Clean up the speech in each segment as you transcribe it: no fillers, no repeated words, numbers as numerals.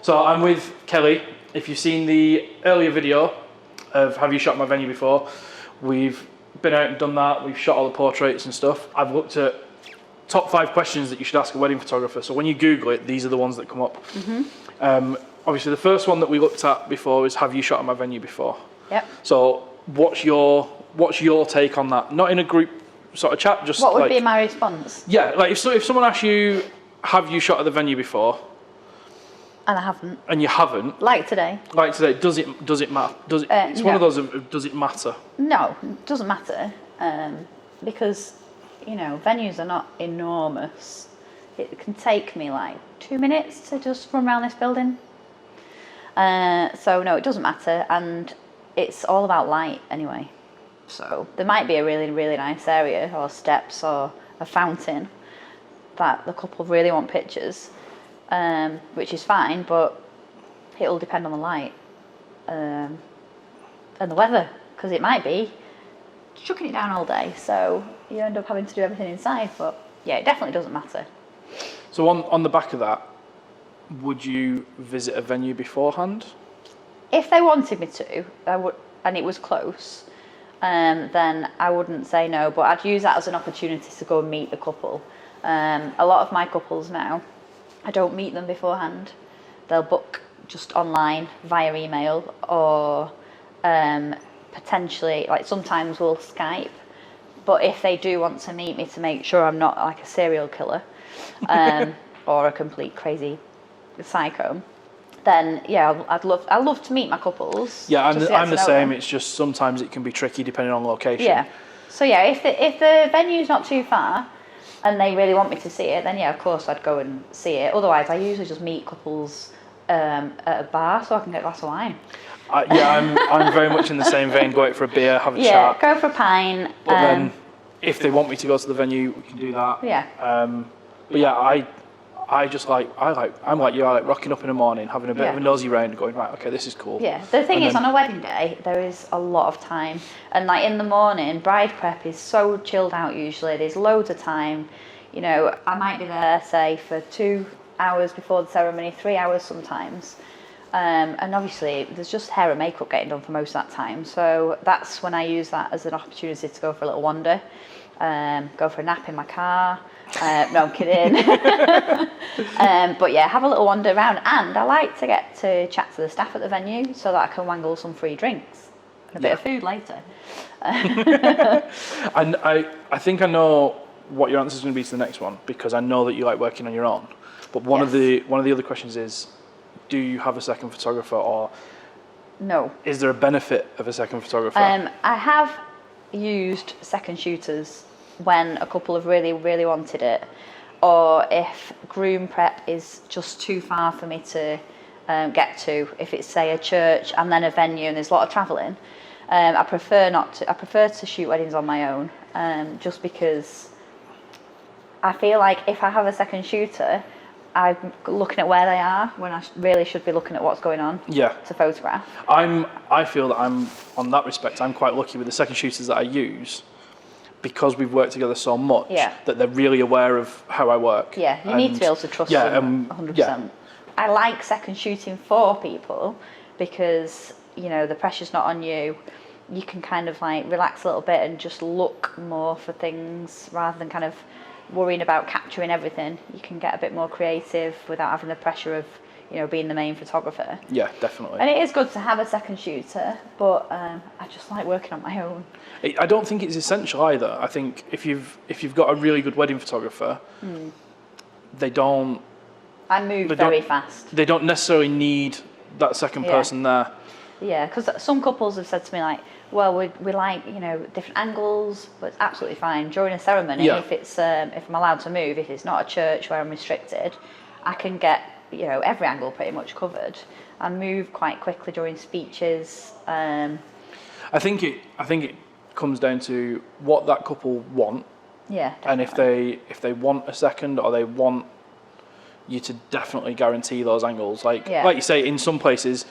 So I'm with Kelly. If you've seen the earlier video of Have You Shot My Venue Before, we've been out and done that. We've shot all the portraits and stuff. I've looked at top 5 questions that you should ask a wedding photographer. So when you Google it, these are the ones that come up. Obviously, the first one that we looked at before is Have you shot at my venue before? Yep. So what's your take on that? Not in a group sort of chat, just what would be my response? Yeah, like if someone asks you, have you shot at the venue before? And I haven't. And you haven't. Like today. Does it matter? It's one of those of, does it matter? No, it doesn't matter. Because, venues are not enormous. It can take me like 2 minutes to just run around this building. So no, it doesn't matter. And it's all about light anyway. So there might be a really, really nice area or steps or a fountain that the couple really want pictures. Which is fine, but it'll depend on the light and the weather, because it might be chucking it down all day, so you end up having to do everything inside. But yeah, it definitely doesn't matter. So on the back of that, would you visit a venue beforehand? If they wanted me to, I would, and it was close, then I wouldn't say no, but I'd use that as an opportunity to go and meet the couple. A lot of my couples now, I don't meet them beforehand. They'll book just online via email, or potentially, like sometimes we'll Skype. But if they do want to meet me to make sure I'm not like a serial killer or a complete crazy psycho, then yeah, I'd love to meet my couples. Yeah, I'm the same. It's just sometimes it can be tricky depending on location. Yeah. So yeah, if the venue's not too far, and they really want me to see it, then yeah, of course I'd go and see it. Otherwise, I usually just meet couples at a bar so I can get a glass of wine. I'm very much in the same vein. Go out for a beer, have a chat. Yeah, go for a pint. But then, if they want me to go to the venue, we can do that. Yeah. But yeah, I'm like you. I like rocking up in the morning, having a bit of a nosy round, going right. Okay, this is cool. Yeah. The thing is, on a wedding day, there is a lot of time, and like in the morning, bride prep is so chilled out. Usually, there's loads of time. I might be there, say, for 2 hours before the ceremony, 3 hours sometimes. And obviously, there's just hair and makeup getting done for most of that time. So that's when I use that as an opportunity to go for a little wander, go for a nap in my car. No, I'm kidding. But yeah, have a little wander around, and I like to get to chat to the staff at the venue so that I can wangle some free drinks and a bit of food later. And I think I know what your answer is going to be to the next one, because I know that you like working on your own. But one of the other questions is, do you have a second photographer, or no? Is there a benefit of a second photographer? I have used second shooters when a couple have really, really wanted it, or if groom prep is just too far for me to get to. If it's, say, a church and then a venue and there's a lot of travelling, I prefer to shoot weddings on my own, just because I feel like if I have a second shooter, I'm looking at where they are when I really should be looking at what's going on to photograph. I feel that on that respect, I'm quite lucky with the second shooters that I use, because we've worked together so much that they're really aware of how I work. Yeah, you need to be able to trust them 100%. Yeah. I like second shooting for people because, the pressure's not on you. You can kind of like relax a little bit and just look more for things rather than kind of worrying about capturing everything. You can get a bit more creative without having the pressure of, being the main photographer. Yeah, definitely. And it is good to have a second shooter, but I just like working on my own. I don't think it's essential either. I think if you've got a really good wedding photographer, they don't. I move very fast. They don't necessarily need that second person there. Yeah, because some couples have said to me like, well, we like different angles, but it's absolutely fine during a ceremony. If it's if I'm allowed to move, if it's not a church where I'm restricted, I can get every angle pretty much covered. I move quite quickly during speeches. I think it comes down to what that couple want. Yeah, definitely. And if they want a second, or they want you to definitely guarantee those angles, like you say, in some places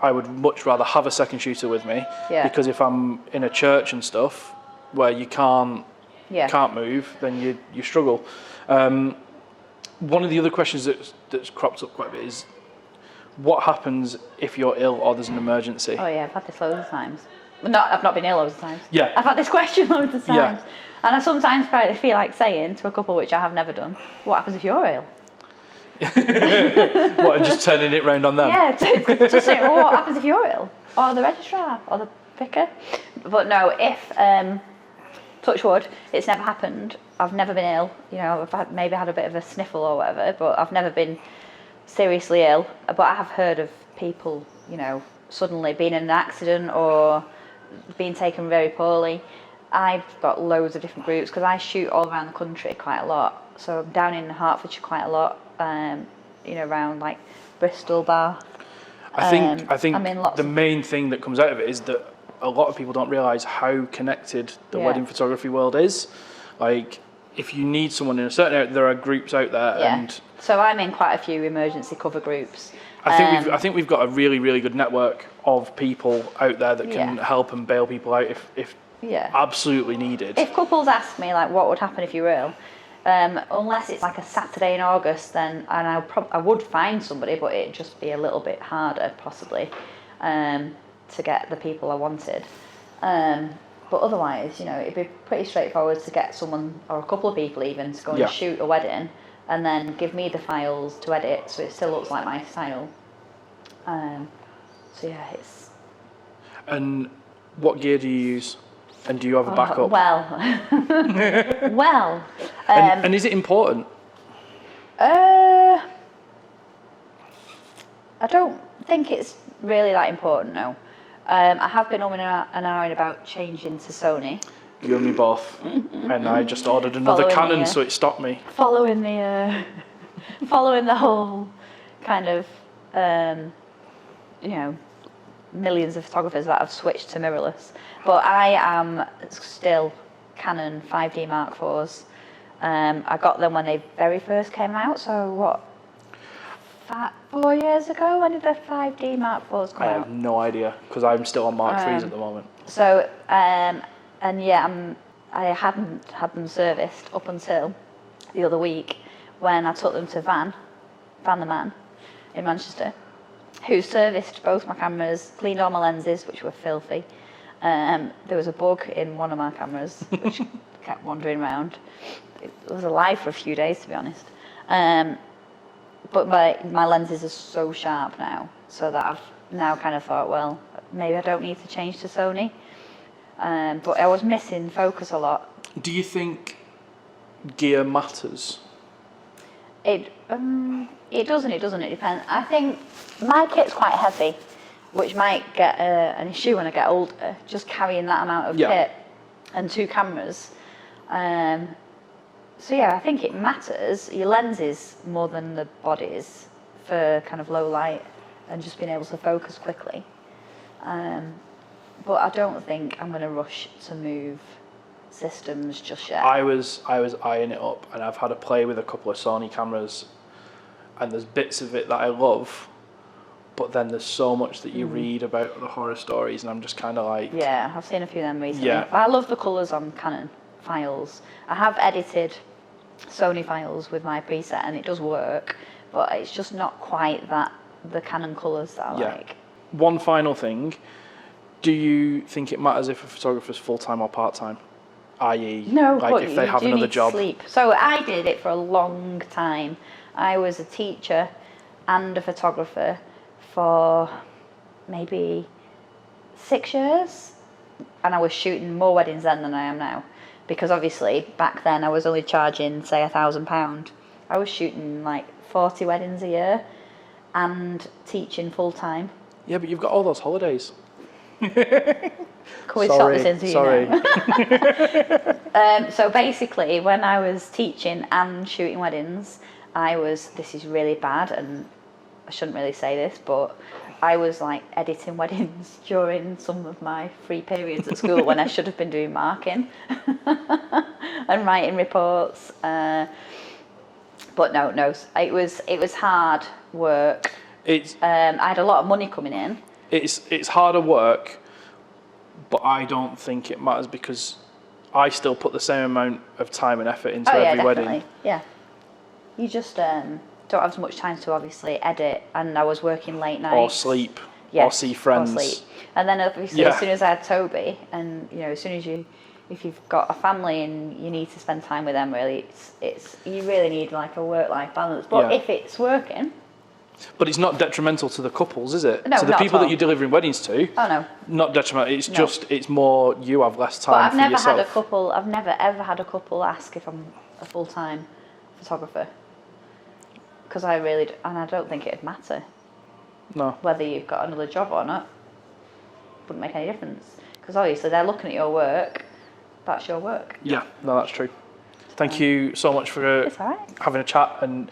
I would much rather have a second shooter with me, because if I'm in a church and stuff where you can't move, then you struggle. One of the other questions that's cropped up quite a bit is, What happens if you're ill or there's an emergency? Oh yeah, I've had this loads of times. Well, I've not been ill loads of times. Yeah. I've had this question loads of Yeah. times. And I sometimes feel like saying to a couple, which I have never done, what happens if you're ill? What, and just turning it round on them? Yeah, just say, well, what happens if you're ill? Or the registrar, or the vicar? But no, if, touch wood, it's never happened. I've never been ill. You know, maybe had a bit of a sniffle or whatever, but I've never been seriously ill. But I have heard of people, you know, suddenly being in an accident or being taken very poorly. I've got loads of different groups because I shoot all around the country quite a lot. So I'm down in Hertfordshire quite a lot, you know, around like Bristol, Bath. I think I'm in lots the of- main thing that comes out of it is that a lot of people don't realise how connected the Yeah. wedding photography world is. Like, if you need someone in a certain area, there are groups out there, Yeah. and So I'm in quite a few emergency cover groups. I think we've got a really, really good network of people out there that can Yeah. help and bail people out if Yeah. absolutely needed. If couples ask me like what would happen if you were ill, unless it's like a Saturday in August, then I would find somebody, but it'd just be a little bit harder possibly to get the people I wanted. But otherwise, you know, it'd be pretty straightforward to get someone or a couple of people even to go and Yeah. shoot a wedding, and then give me the files to edit so it still looks like my style. So yeah, it's. And what gear do you use? And do you have a backup? Well, well. And is it important? I don't think it's really that important, no. I have been an hour about changing to Sony. You and me both. And I just ordered another Following Canon, the, so it stopped me. Following the whole kind of, you know, millions of photographers that have switched to mirrorless. But I am still Canon 5D Mark IVs. I got them when they very first came out, so what, 4 years ago? When did the 5D Mark IVs come I out? have no idea, because I'm still on Mark IIIs at the moment. So, and yeah, I hadn't had them serviced up until the other week when I took them to Van the man in Manchester, who serviced both my cameras, cleaned all my lenses, which were filthy. There was a bug in one of my cameras, which kept wandering around. It was alive for a few days, to be honest. But my lenses are so sharp now, so that I've now kind of thought, well, maybe I don't need to change to Sony. But I was missing focus a lot. Do you think gear matters? It doesn't. It depends. I think my kit's quite heavy, which might get an issue when I get older, just carrying that amount of kit and 2 cameras. So yeah, I think it matters, your lenses more than the bodies, for kind of low light and just being able to focus quickly. But I don't think I'm going to rush to move systems just yet. I was eyeing it up, and I've had a play with a couple of Sony cameras, and there's bits of it that I love, but then there's so much that you read about the horror stories, and I'm just kind of like... Yeah, I've seen a few of them recently. Yeah. But I love the colours on Canon files. I have edited Sony files with my preset, and it does work, but it's just not quite the Canon colours that I like. One final thing, do you think it matters if a photographer's full-time or part-time? I.e., No, like but if they you have do another need job? sleep. So I did it for a long time. I was a teacher and a photographer for maybe 6 years, and I was shooting more weddings then than I am now, because obviously back then I was only charging, say, £1,000. I was shooting like 40 weddings a year and teaching full time. Yeah, but you've got all those holidays. Can we stop this interview now? So basically, when I was teaching and shooting weddings, this is really bad, and I shouldn't really say this, but I was like editing weddings during some of my free periods at school when I should have been doing marking and writing reports. But no, it was hard work. I had a lot of money coming in. It's harder work, but I don't think it matters because I still put the same amount of time and effort into every definitely. wedding. Yeah. You just don't have as much time to obviously edit, and I was working late nights. Or sleep. Yes, or see friends. Or sleep. And then obviously as soon as I had Toby, and you know, as soon as if you've got a family and you need to spend time with them, really, it's you really need like a work-life balance. But if it's working. But it's not detrimental to the couples, is it? No, to the not people at all. that you're delivering weddings to. Oh no. Not detrimental. It's just it's more you have less time. But I've for never yourself. had a couple. I've never ever had a couple ask if I'm a full-time photographer. Because I don't think it'd matter. No. Whether you've got another job or not, wouldn't make any difference. Because obviously they're looking at your work. That's your work. Yeah. No, that's true. Thank you so much for It's all right. having a chat and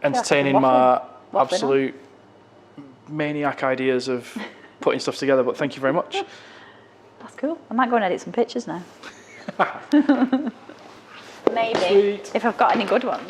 entertaining waffling. my absolute maniac ideas of putting stuff together. But thank you very much. That's cool. I might go and edit some pictures now. Maybe. Sweet. If I've got any good ones.